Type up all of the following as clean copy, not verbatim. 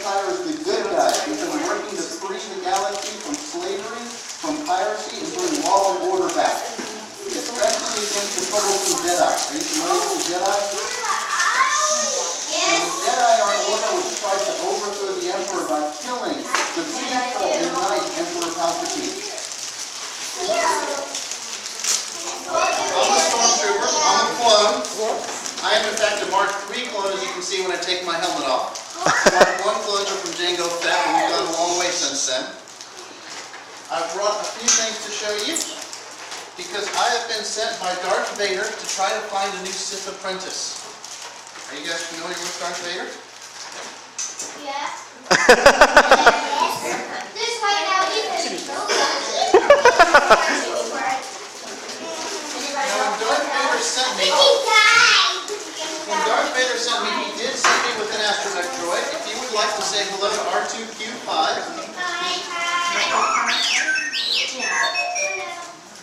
Empire is the good guy. He's been working to free the galaxy from slavery, from piracy, and bring law and order back. Especially against the troublesome Jedi. Are you familiar with the Jedi? And the Jedi are an order which tries to overthrow the Emperor by killing the peaceful and nice Emperor Palpatine. I'm a stormtrooper. I'm a clone. I am in fact a Mark III clone, as you can see when I take my helmet off. Mark I clones are from Jango Fett, and we've gone a long way since then. I've brought a few things to show you, because I have been sent by Darth Vader to try to find a new Sith apprentice. Are you guys familiar with Darth Vader? Yeah. This right now is When Darth Vader sent me, he did send me with an astromech droid. If you would like to say hello to R2-Q5.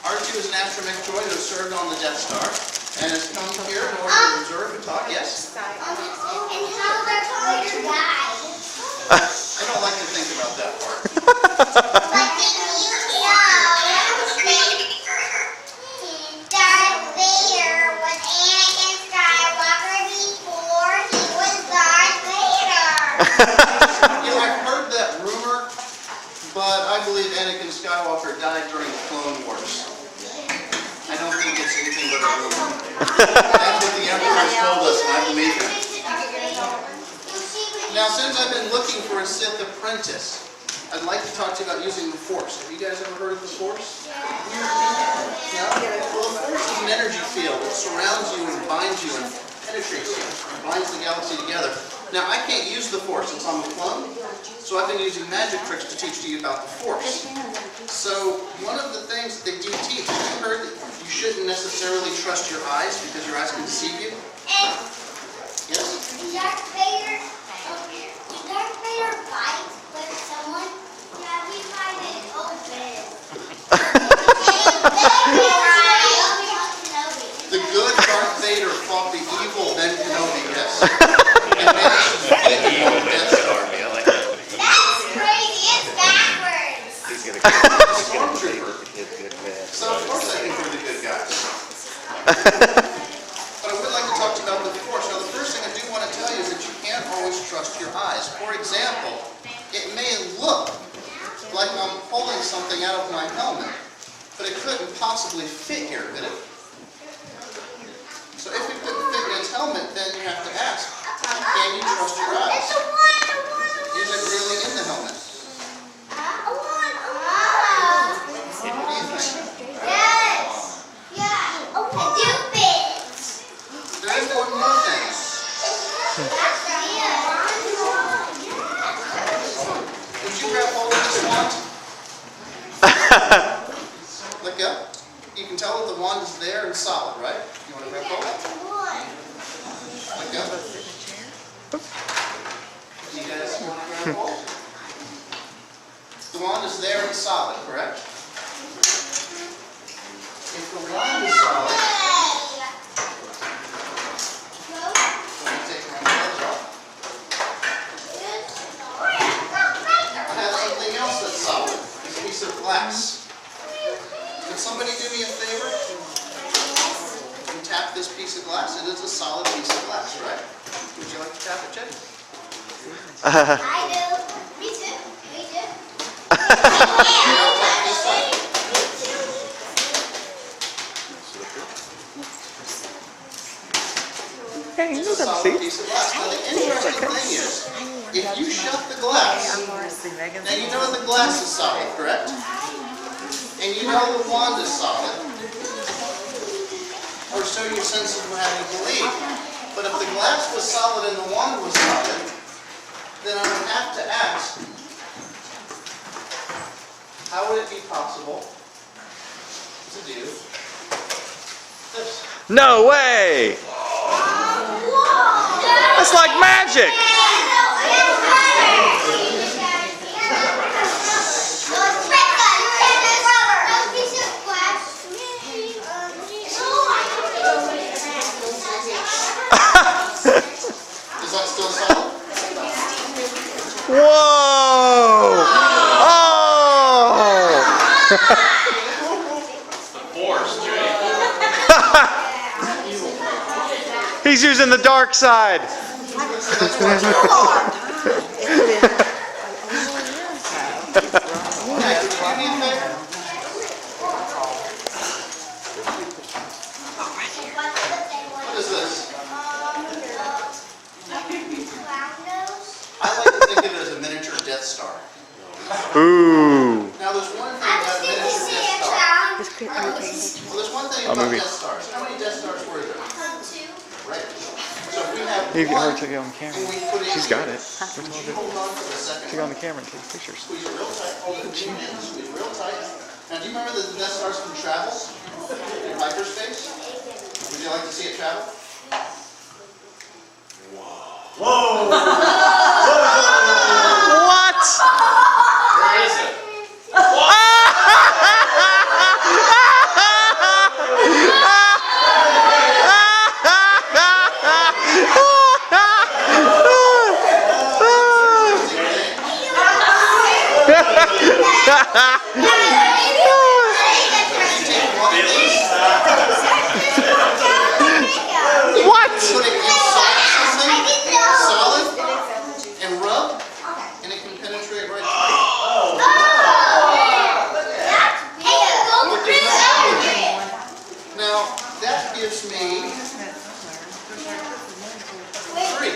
R2 is an astromech droid who served on the Death Star and has come here in order to observe and talk. Yes? and how they're going to die. I don't like to think about that part. But did you know Darth Vader was Anakin Skywalker before he was Darth Vader? You know, I've heard that rumor, but I believe Anakin Skywalker died during the Clone Wars. I don't think it's anything but a rumor. That's what the Emperor has told us, and I believe him. Now, since I've been looking for a Sith apprentice, I'd like to talk to you about using the Force. Have you guys ever heard of the Force? No? Well, the Force is an energy field. It surrounds you and binds you and penetrates you and binds the galaxy together. Now, I can't use the Force since I'm a clone, so I've been using magic tricks to teach to you about the Force. So, one of the things that they do teach, have you heard that you shouldn't necessarily trust your eyes because your eyes can deceive you? Yes? Darth Vader fight with someone? Yeah, we fight it open. The good Darth Vader fought the evil Ben Kenobi, yes. And managed to defeat the evil Death Star. That's crazy. It's backwards. Stormtrooper. So of course I think we're the good guys. But I would like to talk to you about the Force. Now the first thing I do want to tell you is that you can't always trust your eyes. For example, it may look like I'm pulling something out of my helmet, but it couldn't possibly fit here, could it? So if it couldn't fit in its helmet, then you have to ask, can you trust your eyes? Is it really in the helmet? What do you think? Yes. Yeah. Stupid. There is one more thing. Would you grab hold of this wand? Look up. You can tell that the wand is there and solid, right? You want to grab hold? Look up. You guys want to grab hold? The wand is there and solid, correct? If the wand is solid, let me take my gloves off. I have something else that's solid. This piece of glass. Can somebody do me a favor? You can tap this piece of glass. It is a solid piece of glass, right? Would you like to tap it, Jenny? I do. Me too. Me too. Hey, you It's a solid piece of glass. Now the interesting thing is, if you shut the glass, now you know the glass is solid, correct? And you know the wand is solid, or so your senses would have you believe. But if the glass was solid and the wand was solid, then I would have to ask, how would it be possible to do this? No way! That's like magic! Is that still solid? Whoa! Oh! He's using the dark side. What is this? Clown nose. I like to think of it as a miniature Death Star. Ooh. Now, there's one thing I about just a need to miniature see Death a Star. clown. Well, there's one thing I'll about move you. Death Stars. How many Death Stars were there? Two. Right. So if we have You get her one, to get on the camera. and we put it She's in got here, it. would you hold on for the second To get on one? the camera and take pictures. Squeeze it real tight. Hold it in, squeeze real tight. Now, do you remember that the Death Stars can travel in hyperspace? Would you like to see it travel? What? Where is it? What? Put it inside something solid and rub, and it can penetrate right through. Now, that gives me 3.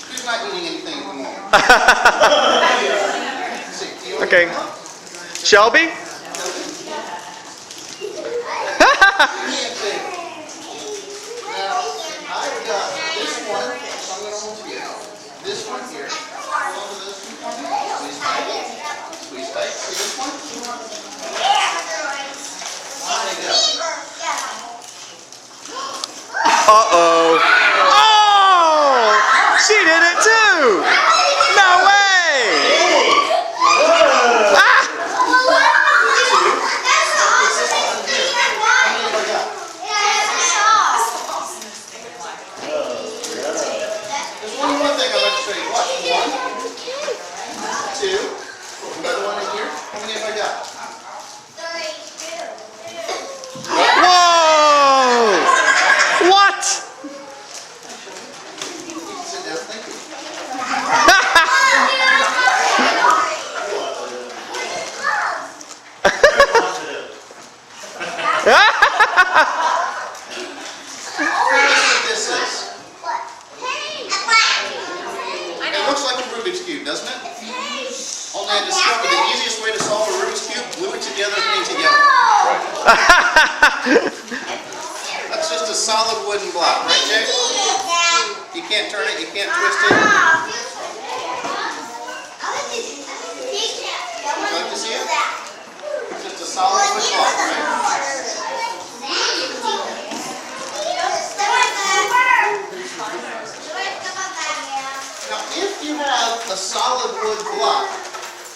Who's not eating anything at the moment? See, do you Okay. Shelby? Give me a thing. Now, I've got this one, so I'm going to hold here. This one here. Hold on to this. Squeeze tight. Squeeze tight. See this one? There you go. Uh-oh. Oh! She did it too! No way! Ah! There's one more thing I'd like to show you. Watch. 1, 2. Another one in here. How many have I got? Whoa! What? You can sit down. Thank you. Here's what this is. It looks like a Rubik's Cube, doesn't it? Only I discovered the easiest way to solve a Rubik's Cube, glue it together and hang together. That's just a solid wooden block, right, Jake? You can't turn it, you can't twist it. Would you like to see it? Just a solid wooden block, right? Now, if you have a solid wood block,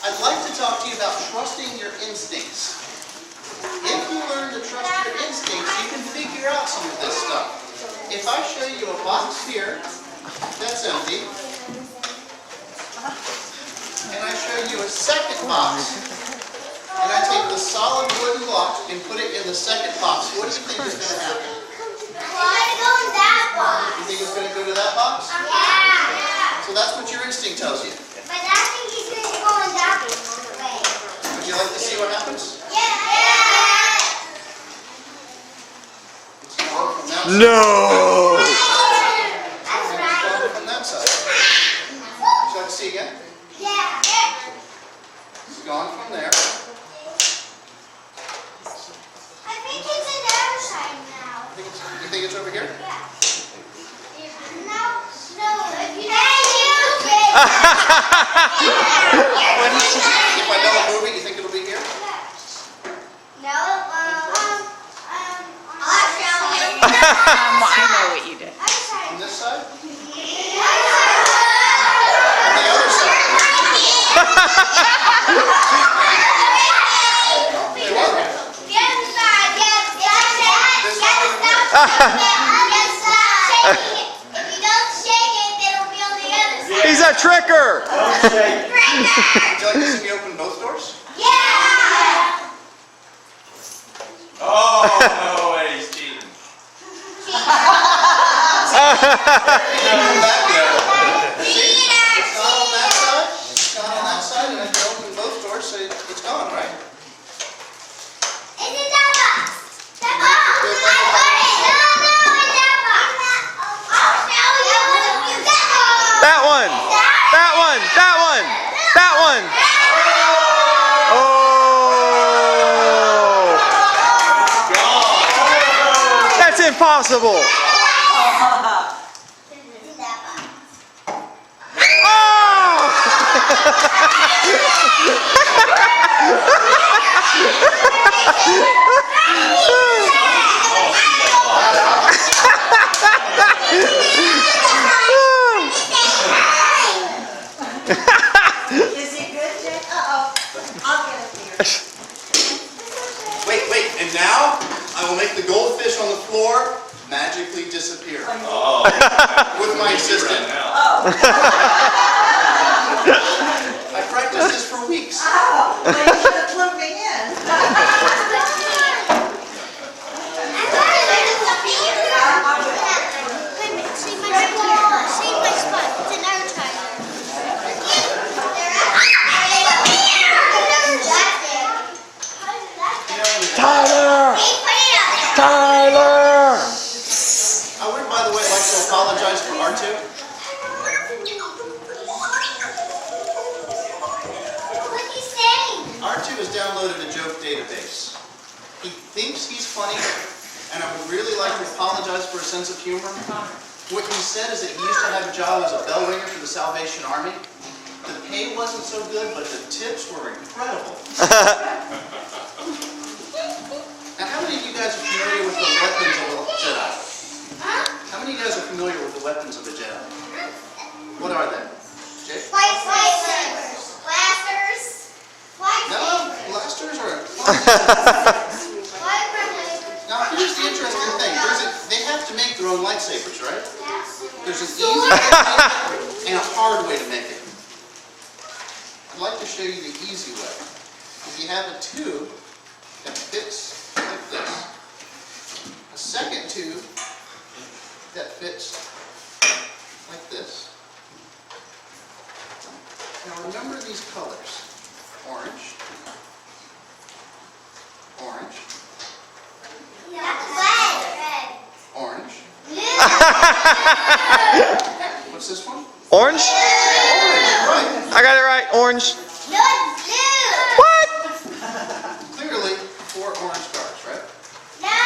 I'd like to talk to you about trusting your instincts. If you learn to trust your instincts, you can figure out some of this stuff. If I show you a box here, that's empty, and I show you a second box, and I take the solid wooden block and put it in the second box, what do you think is going to happen? You think it's going to go to that box? So that's what your instinct tells you. Would you like to see what happens? It's gone from that side. No! And it's gone from that side. Would you like to see again? It's gone from there. You think it's over here? If I don't move it, you think it'll be here? I know what you did. On this side? On the other side? They were. Yes, He's a tricker. Would you like to see me open both doors? Yeah! Oh, no way, he's cheating. See? It's not on that side. It's not on that side, and I can open both doors, so it's gone, right? It's in that box. That box. I got it. No, it's that box. I'll show you. You got it. That one. That one. That one. That one. Oh. That's impossible. Is he good, Jake? Uh-oh. I'll get him here. Wait, and now I will make the goldfish on the floor magically disappear Oh. with my assistant. Oh. I practiced this for weeks. Oh. Well, you should have plugged me in. See my spot. It's an air tiger. Tyler. Tyler. I would, by the way, like to apologize for R2. What's he saying? R2 has downloaded a joke database. He thinks he's funny, and I would really like to apologize for his sense of humor. What he said is that he used to have a job as a bell ringer for the Salvation Army. The pay wasn't so good, but the tips were incredible. Now, how many of you guys are familiar with the weapons of a Jedi? How many of you guys are familiar with the weapons of a Jedi? What are they? Jake? Lightsabers. Blasters. No, blasters are... Lightsabers. Now, here's the interesting thing. They have to make their own lightsabers, right? There's an easy way to make it and a hard way to make it. I'd like to show you the easy way. If you have a tube that fits like this, a second tube that fits like this. Now remember these colors. Orange, orange, Red. orange. What's this one? Orange? Orange, right. I got it right. Orange. Blue. What? Clearly, 4 orange stars, right? No.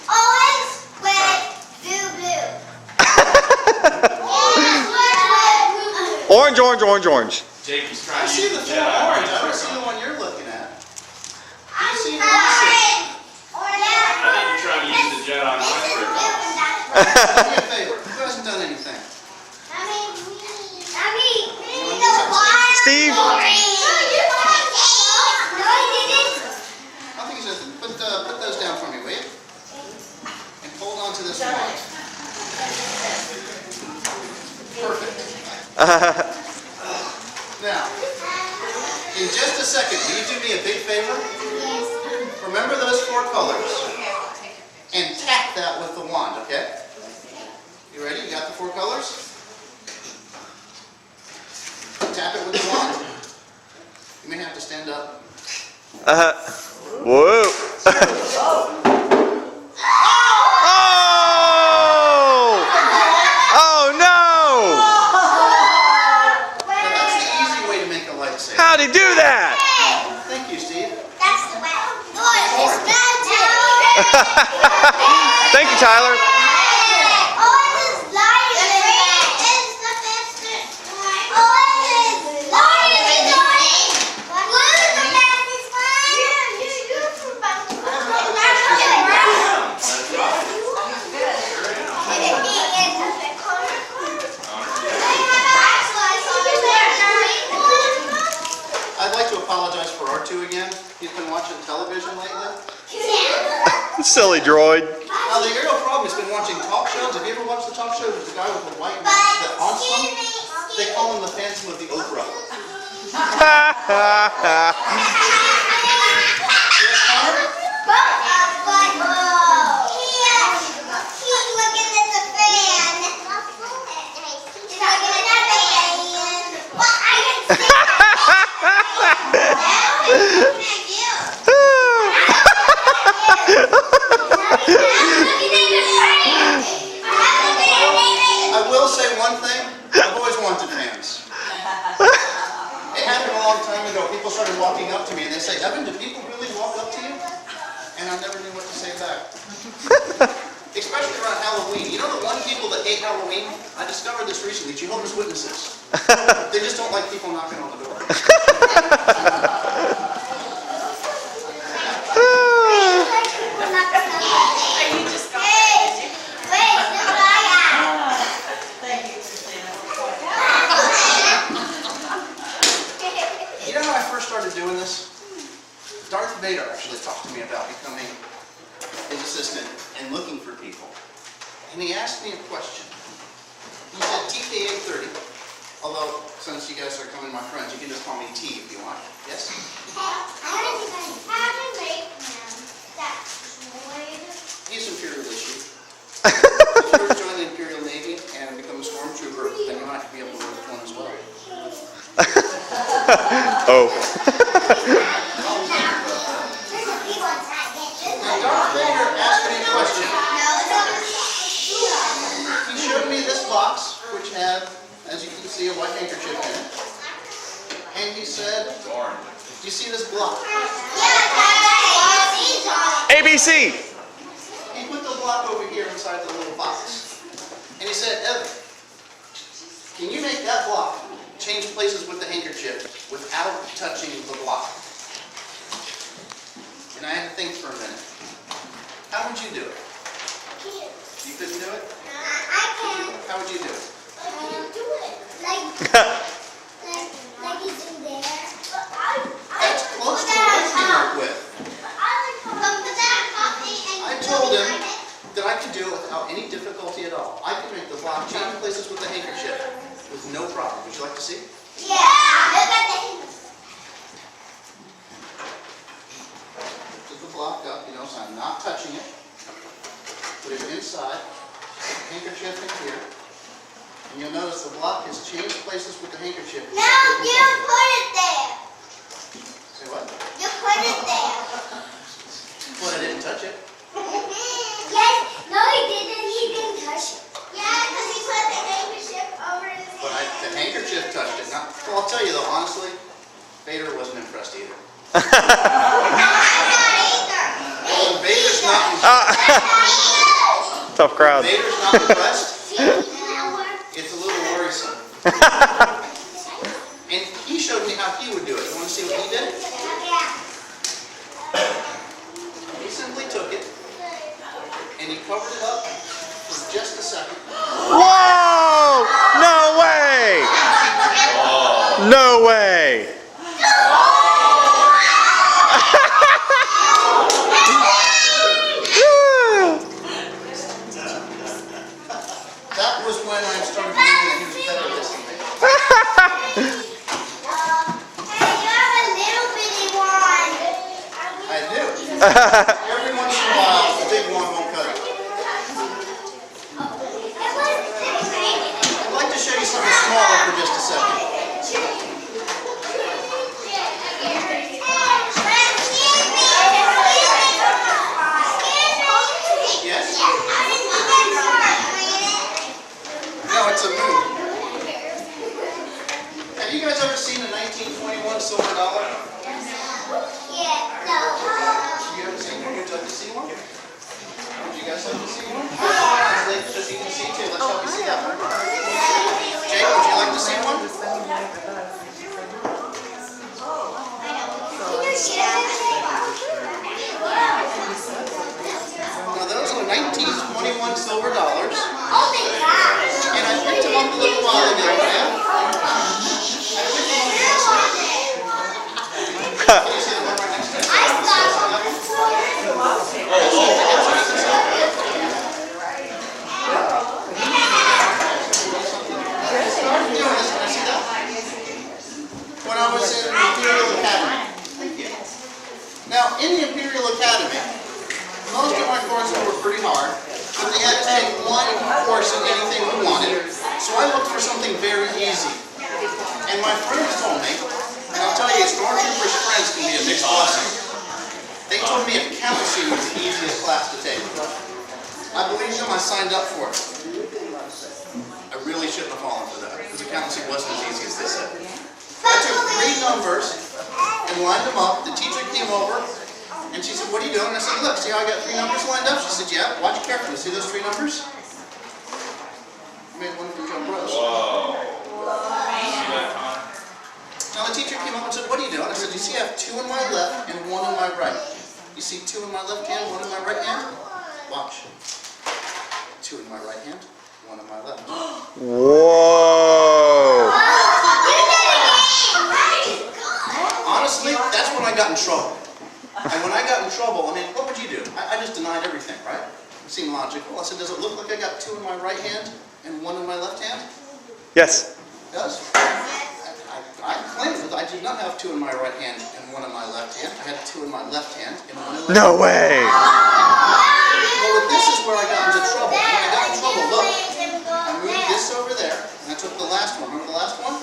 Orange, red, blue. Orange, orange, orange, orange. Jake, he's I trying to see use the the 4 Jedi. orange. I don't see the one you're looking at. Do you see the one I see? I think you're trying to use the Jedi mind trick. Do me a favor. Who hasn't done anything? Steve? I think he says, put those down for me, will you? And hold on to this one. Perfect. Now, in just a second, will you do me a big favor? Remember those 4 colors and tap that with the wand, okay? You ready? You got the 4 colors? Tap it with the wand. You may have to stand up. Whoa. Oh! Oh no! Now that's the easy way to make a lightsaber. How'd he do that? Thank you, Steve. That's the way. Good. It's magic. Thank you, Tyler. Orange is lighter. Red is the fastest. Orange is lighter than orange. Blue is the fastest one. Yeah, you're from I'd like to apologize for R2 again. He's been watching television lately. Silly droid. Now the real problem has been watching talk shows. Have you ever watched the talk show? There's a guy with a white mask that haunts them. They call him the Phantom of the Opera. Yes, Connor? He's looking at the fan. He's looking at the fan. Well, I can see I will say one thing. I've always wanted fans. It happened a long time ago. People started walking up to me and they say, Evan, do people really walk up to you? And I never knew what to say back. Especially around Halloween. You know the one people that hate Halloween? I discovered this recently. Jehovah's Witnesses. They just don't like people knocking on the door. You just got that, did you? Thank you, Christina. You know how I first started doing this? Darth Vader actually talked to me about becoming his assistant and looking for people. And he asked me a question. He said, TK-830, although since you guys are coming my friends, you can just call me T if you want. Yes? He's Imperial issue. If you were to join the Imperial Navy and become a stormtrooper, then you might be able to work one as well. Oh. Now, Darth Vader asked me a question. He showed me this box, which had, as you can see, a white handkerchief in it. And he said, do you see this block? ABC. He put the block over here inside the little box. And he said, Evan, can you make that block change places with the handkerchief without touching the block? And I had to think for a minute. How would you do it? You couldn't do it? How would you do it? That's close to what I came up with. I told him that I could do it without any difficulty at all. I could make the block change places with the handkerchief with no problem. Would you like to see? Put the block up, you know, so I'm not touching it. Put it inside. Put the handkerchief in here. And you'll notice the block has changed places with the handkerchief. No, you put it there. Say what? You put it there. Well, I didn't touch it. Yes, no, he didn't. He didn't touch it. Yeah, because he put the handkerchief over his But hand. the handkerchief touched it. Not, well, I'll tell you though, honestly, Vader wasn't impressed either. I'm not either. Well, Vader's not, Tough crowd. Vader's not impressed. See, now we're... It's a little worrisome. And he showed me how he would do it. You want to see what he did? Yeah. He simply took it and he covered it up for just a second. Whoa! No way! No way! That was when I started believing that he was better at this than me. Hey, you have a little bitty one. I do. Every once in a while, the big one won't cut it. I'd like to show you something smaller for just a second. Yes? No, it's a moon. Have you guys ever seen a 1921 silver dollar? You ever seen one? Would you like to see one? Would you guys like to see one? So you can see too. Let's help you see that one. Jake, would you like to see one? Now those are 1921 silver dollars. And I picked them up a little while ago, man. Can you see the one right next to it? worked pretty hard, but they had to take one course in anything we wanted. So I looked for something very easy. And my friends told me, and I'll tell you, stormtroopers' friends can be a mixed blessing. They told me accountancy was the easiest class to take. I believed them, I signed up for it. I really shouldn't have fallen for that, because accountancy wasn't as easy as they said. I took 3 numbers and lined them up. The teacher came over, and she said, "What are you doing?" And I said, "Look, see how I got 3 numbers lined up?" She said, "Yeah, watch carefully. See those 3 numbers?" I made one for Joe Bros. Now the teacher came up and said, "What are you doing?" I said, "You see I have 2 in my left and 1 in my right. You see 2 in my left hand, 1 in my right hand? Watch. 2 in my right hand, 1 in my left." Whoa. Honestly, that's when I got in trouble. And when I got in trouble, I mean, what would you do? I just denied everything, right? It seemed logical. I said, "Does it look like I got 2 in my right hand and 1 in my left hand?" Yes. It does. I claimed that I did not have 2 in my right hand and 1 in my left hand. I had 2 in my left hand and 1 in my No way. Well, this is where I got into trouble. When I got in trouble, look, I moved this over there, and I took the last one. Remember the last one?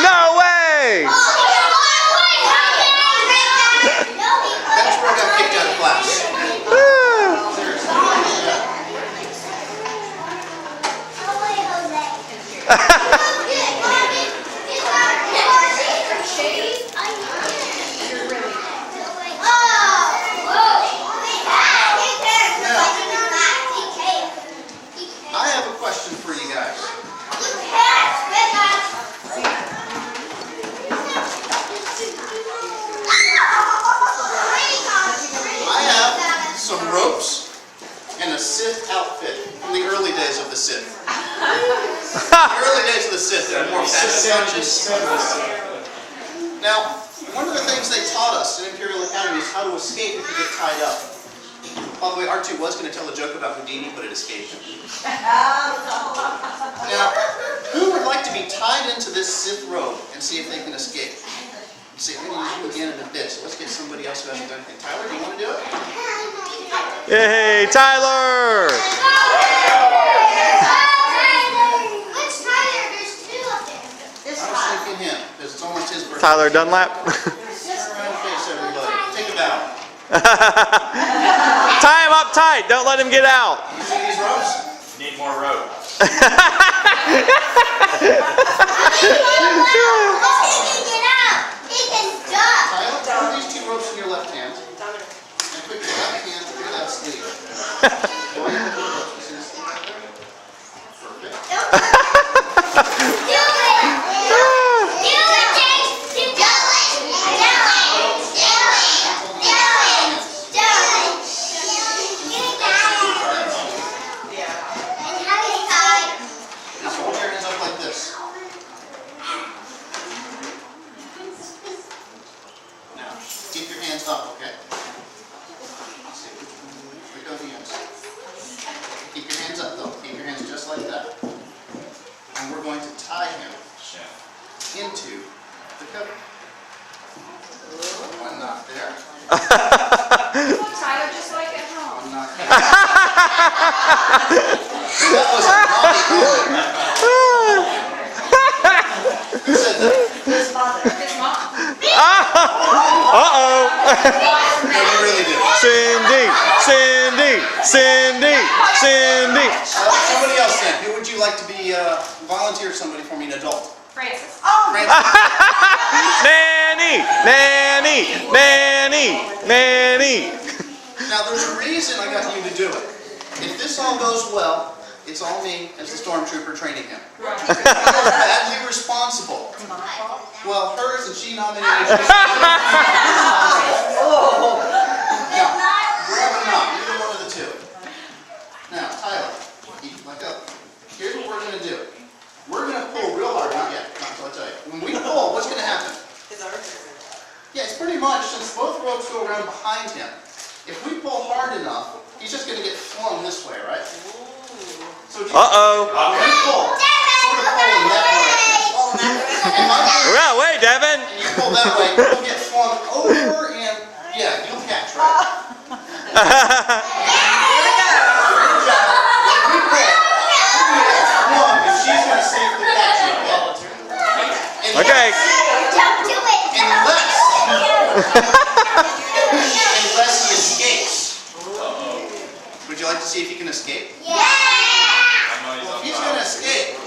No way. That's where I got kicked out of class. I have a question for you guys. I have some ropes and a Sith outfit from the early days of the Sith. The early days of the Sith, they were more conscious. Now, one of the things they taught us in Imperial Academy is how to escape if you get tied up. By the way, R2 was going to tell a joke about Houdini, but it escaped him. Now, who would like to be tied into this Sith robe and see if they can escape? See, I'm going to use you again in a bit, so let's get somebody else who hasn't done anything. Tyler, do you want to do it? Yay, Tyler. Which Tyler? There's 2 up there. This I was one. thinking him, because it's almost his birthday. Tyler Dunlap. Turn around and face everybody. Take a bow. Tie him up tight. Don't let him get out. You see these ropes? Need more rope. He can get out. He can jump. Tyler, put these 2 ropes in your left hand. And put your left hand through that sleeve. Go ahead and put the ropes in the sleeve. Perfect. Do it. Do it, Jake. Do it. Do it. Just hold your hands up like this. Now, keep your hands up, okay? Let's see, where go the hands? Keep your hands up, though. Keep your hands just like that. And we're going to tie him into the cover. One knot there. Tyler, just like at home. One knot there. That was a naughty comment. Who said that? His mother. His mom. Uh-oh. No, you really did. Cindy, Cindy, Cindy, Cindy. Somebody else then. Who would you like to be, volunteer somebody for me, an adult? Francis. Oh, Nanny, Nanny, Nanny, Nanny. Now, there's a reason I got you to do it. If this all goes well, it's all me as the stormtrooper training him. If it goes badly responsible, well, hers and she nominated me. Now, grab a knot, either one of the 2. Now, Tyler, look up. Here's what we're going to do. We're going to pull real hard, not yet, not until I tell you. When we pull, what's going to happen? Yeah, it's pretty much, since both ropes go around behind him, if we pull hard enough, he's just going to get flung this way, right? So just, Uh-oh. when we pull, sort of pull in that direction. And Well, wait, Devin. you pull that way, you'll get over and, yeah, you'll catch, right? Good job. When we pull, one, if she's going to safely catch you, okay? Okay. Don't do it. Unless he escapes. Would you like to see if he can escape? Yeah. Well, if he's going to escape,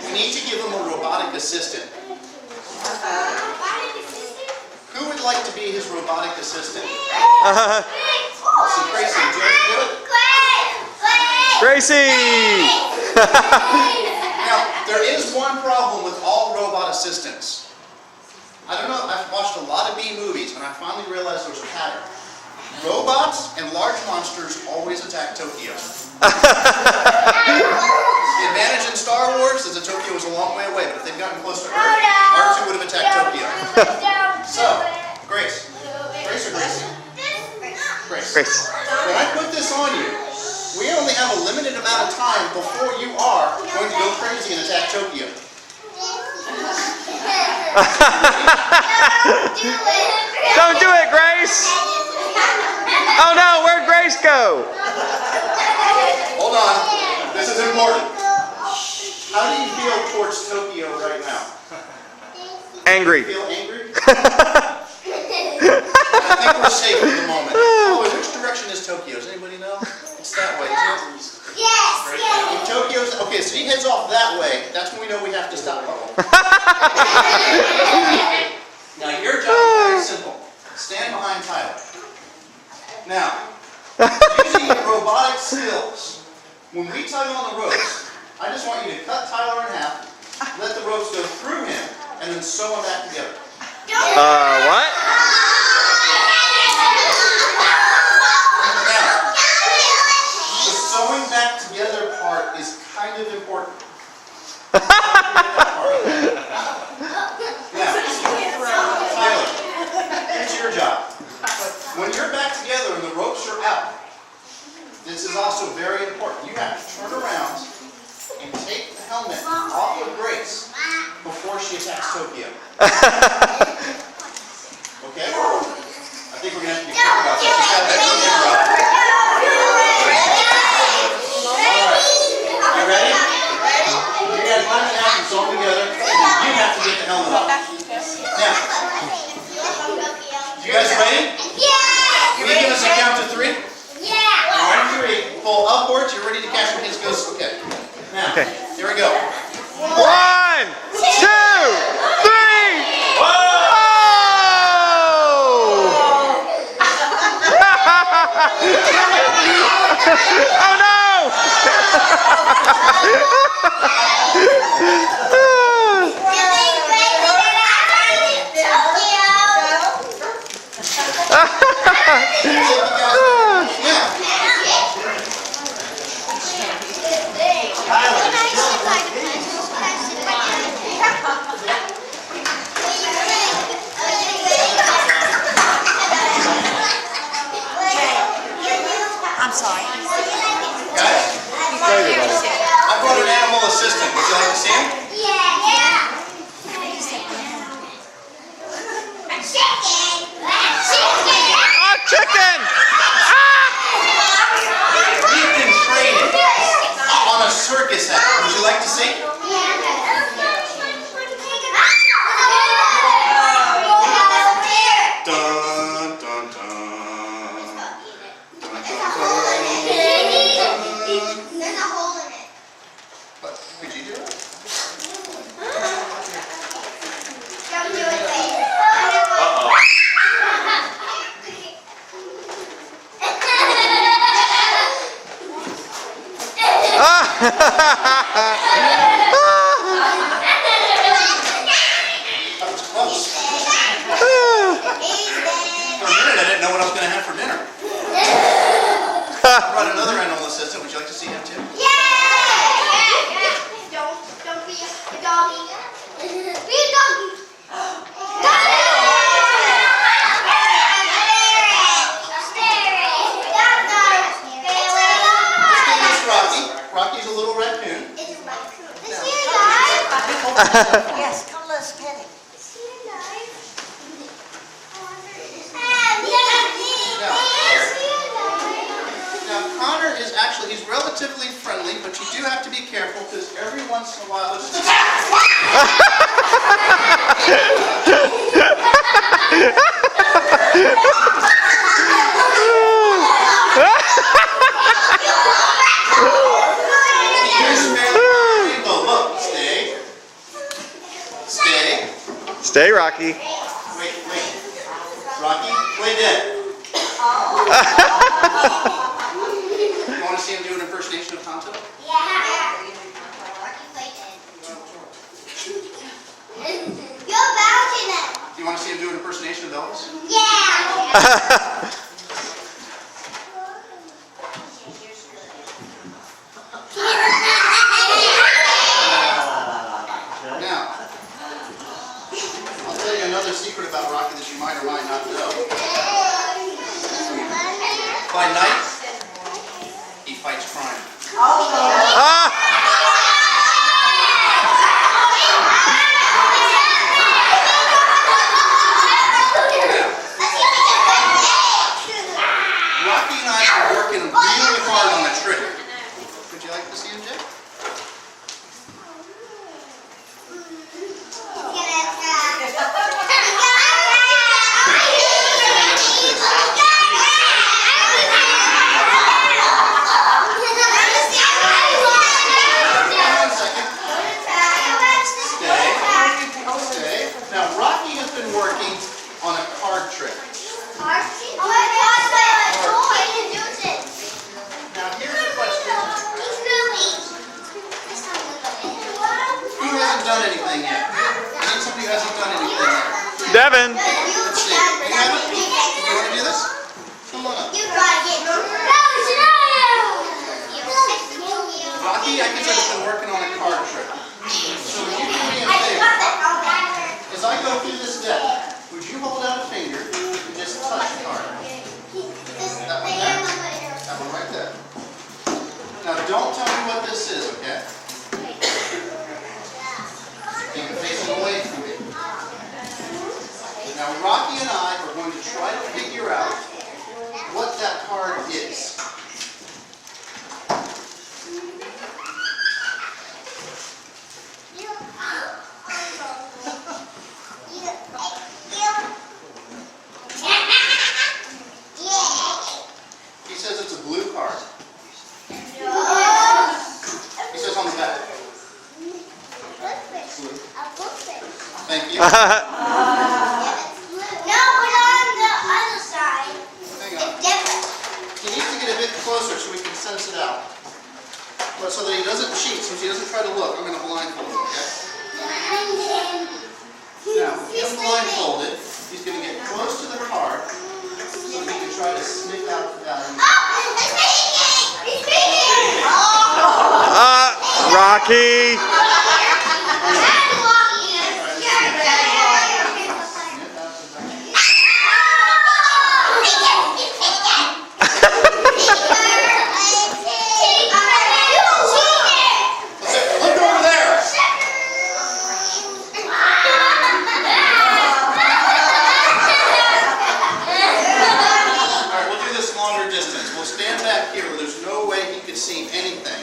we need to give him a robotic assistant. Who would like to be his robotic assistant? See, Gracie, would you like to do it? Gracie! Now, there is one problem with all robot assistants. I don't know, I've watched a lot of B movies and I finally realized there's a pattern. Robots and large monsters always attack Tokyo. The advantage in Star Wars is that Tokyo was a long way away, but if they'd gotten close to Earth, R2 would have attacked Tokyo. So, Grace. Grace or Gracie? Grace. Grace. When I put this on you, we only have a limited amount of time before you are going to go crazy and attack Tokyo. Don't do it, Grace! Oh no, where'd Grace go? Hold on. This is important. How do you feel towards Tokyo right now? Angry. Feel angry? I think we're safe for the moment. Oh, which direction is Tokyo? Does anybody know? It's that way, isn't it? If Tokyo's, okay, so he heads off that way, that's when we know we have to stop. Now your job is very simple. Stand behind Tyler. Now, using your robotic skills, when we tug on the ropes, I just want you to cut Tyler in half, let the ropes go through him, and then sew them back together. What? Now, the sewing back together part is kind of important. Now, Tyler, here's your job. When you're back together and the ropes are out, this is also very important. You have to turn around and take the helmet off of Grace before she attacks Tokyo. Okay? I think we're going to have to be careful about this. She's got that camera up. Alright. You ready? You guys line it out and sew them together. You have to get the helmet off. Now, you guys ready? Can you give us a count to 3? 1, 3. Pull upwards. You're ready to catch when his goes. Okay. Now, here we go. 1, 2, 3! Whoa! Oh no! I'm sorry. Guys, I brought an animal assistant. Would you like to see him? Oh, chicken! We've been training on a circus act. Would you like to see? Dun, dun, dun. Dun, dun, dun. There's a hole in it. What? Would you do it? Don't do it, baby. That was close. For a minute, I didn't know what I was going to have for dinner. I brought another animal assistant. Would you like to see him too? Don't be a doggy. Be a doggy. This is Rocky. Rocky's a little raccoon. Yes, come let's pet him. relatively friendly, but you do have to be careful because every once in a while it's just Look, stay. Stay. Stay, Rocky. Wait. Rocky, play dead. You want to see him do an impersonation of Tonto? Yeah. You're bouncing it. Do you want to see him do an impersonation of Elvis? Yeah. Now, I'll tell you another secret about Rocky that you might or might not know. By night, he fights crime. Rocky and I are working really hard on a trick. Would you like to see him, Jay? One second. Stay. Now, Rocky has been working on a card trick. Now, here's the question. Who hasn't done anything yet? I need somebody who hasn't done anything yet. Devin. Let's see. You have it? You want to do this? Come on up. Rocky, I guess I've been working on a card trick. So would you do me a favor? As I go through this deck, would you hold out a finger and just touch the card? That one there? That one right there. Now don't tell me what this is, okay? Keep it facing away from me. Now Rocky and I are going to try to figure out what that card is. He says it's a blue card. He says on the back. Blue. Thank you. No, but on the other side, Hang on. it's different. He needs to get a bit closer so we can sense it out. But so that he doesn't cheat, since he doesn't try to look, I'm going to blindfold him, okay? Now, with him blindfolded, he's going to get close to the card so that he can try to sniff out the value. Rocky. Look over there! Alright, we'll do this longer distance. We'll stand back here where there's no way he could see anything.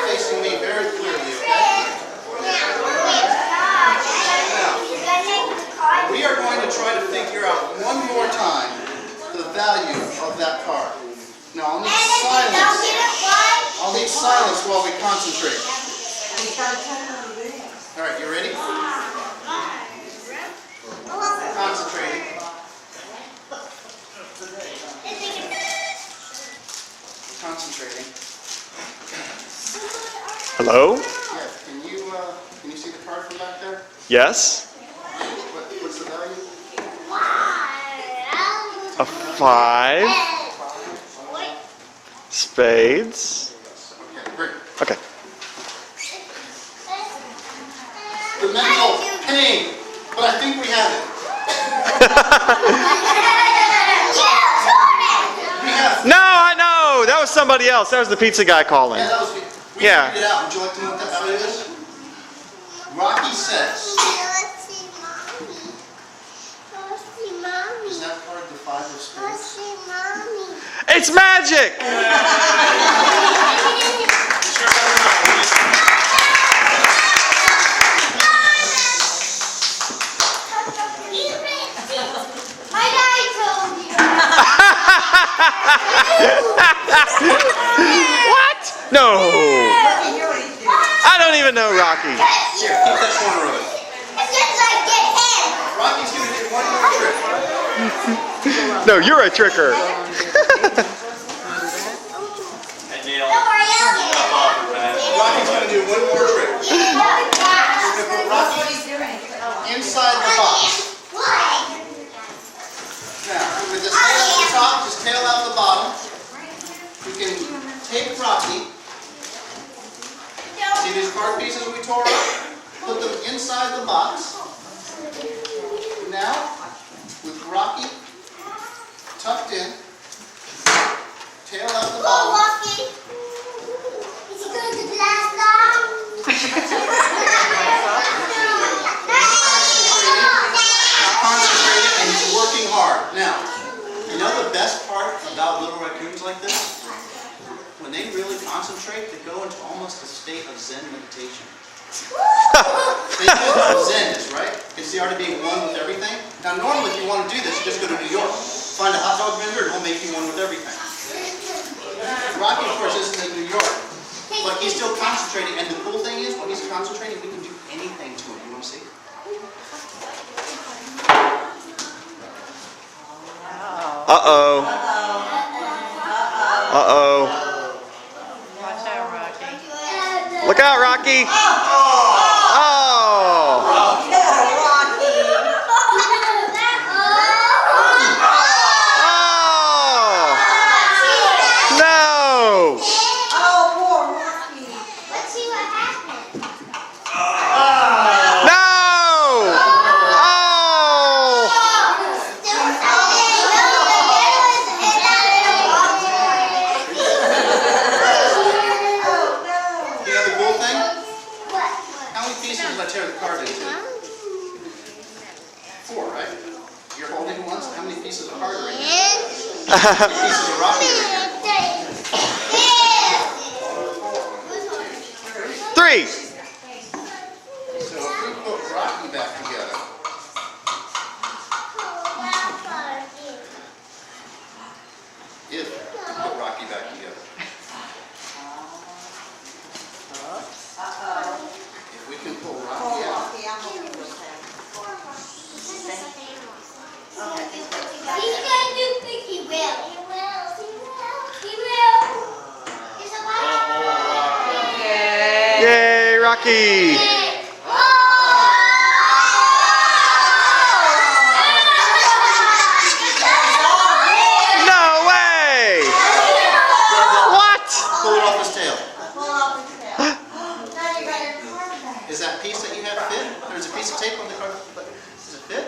Facing me very clearly, okay? Now, we are going to try to figure out one more time the value of that card. Now, I'll need silence. I'll need silence while we concentrate. All right, you ready? Concentrating. Concentrating. Hello? Yeah, can you see the card from back there? Yes? What's the value? A 5. Spades. Okay, great. Okay. The mental pain, but I think we have it. We have. No, I know. That was somebody else. That was the pizza guy calling. Yeah, that was me. We Yeah. figured it out. Would you like to know what that value is? Rocky says, Let's see mommy. Let's see mommy. is that card the five of Let's spades? see mommy. It's magic! My daddy told you. What? No! You know what he's doing. I don't even know Rocky. Here, keep that corner of it. As soon as I get him. Rocky's going to do one more trick. No, you're a tricker. And Neil, Don't worry, I'll get stop off for that. Rocky's going to do one more trick. it. We're going to put What Rocky he's doing. inside the box. What? Now, with this tail at the top, just tail out the bottom. You can take Rocky. See these card pieces we tore up? Put them inside the box. Now, with Rocky tucked in, tail out the Oh, bottom. Rocky. Is he going to blast Concentrated and he's working hard. Now, you know the best part about little raccoons like this? When they really concentrate, they go into almost a state of Zen meditation. They know what Zen is, right? It's the art of being one with everything. Now, normally if you want to do this, you just go to New York. Find a hot dog vendor and he'll make you one with everything. Rocky, of course, isn't in New York, but he's still concentrating. And the cool thing is, when he's concentrating, we can do anything to him. You want to see? Uh-oh. Uh-oh. Watch out, Rocky. Look out, Rocky. Oh. Oh. No. Oh, poor Rocky. Let's see what happens. No. Oh. You know the cool thing? How many pieces did I tear the card into? 4, right? You're holding one, so how many pieces of card are in here? How many pieces of Rocky are in here? 3. So if we put Rocky back together, if we put Rocky back together, if we can pull Rocky out, Rocky, I'm going to this thing. He's gonna do big. He will. He will. He will. It's a lot. Yay, Rocky. No way. What? pull it off his tail. Pull off his tail. Now you got your card back. Is that piece that you have fit? There's a piece of tape on the card. Does it fit?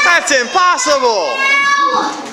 That's impossible. Daddy.